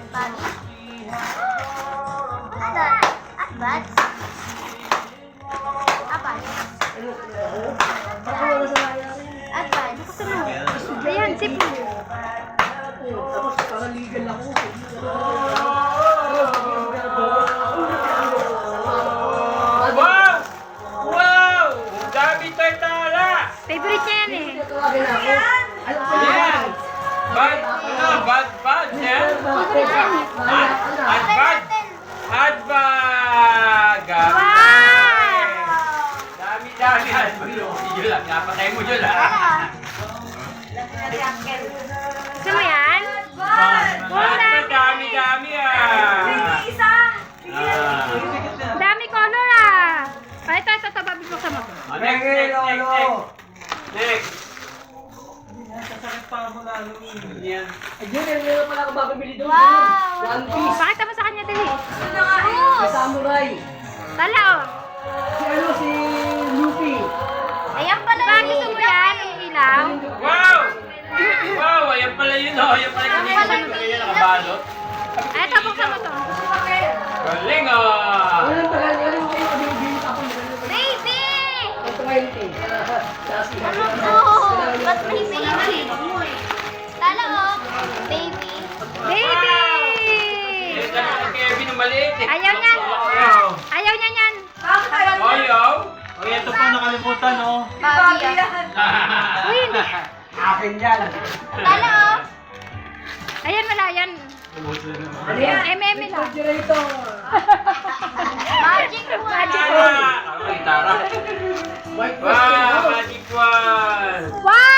Body. What's that? Advance? Advance? Ayan, sipo. Tapos parang legal ako. Wow! Wow! Ang dami tayo tala! Favorite niya yan eh. Tawagin ako. Yan! Bad, ano? Bad, bad, yan? Adbad! Adbag! Dami, dami. Adbag, yun lang. Napatay mo yun lang. Gusto mo yan? Adbag, dami, dami ah. Dami color ah. Ay, ito, babig mo sa mo. Next, next, next, next. Next. Sasakit pa ako lalo. Yan. Ayun, meron pala ako mabibili doon. Wow! One piece. Pakita mo sa kanya dali. May samurai. Tala oh. Si ano, si Luffy. Ayan pala Diba gusto mo yan? Ang ilaw? Wow! Wow! Ayan pala yun oh. Ayan pala yung kanina nakabalot. Ay, ito, buksan mo to. Galing ah! Walang tagal, walang kayo mabibili ako. Baby! 20. Oh, ba't may baby? Tala oh. Baby. Baby! Yan lang ang Kevin na maliit eh. Ayaw niyan. Wow! Ayaw niya yan. Ayaw! Oy, ito po nakalimutan, oh. Baby ah. Uy, hindi. Akin yan. Tala oh. Ayan, wala yan. Ano yan? MM lang. Refrigerator. Magic Magic wand. Ah! Ako gitara. White Wow! Magic one! Wow!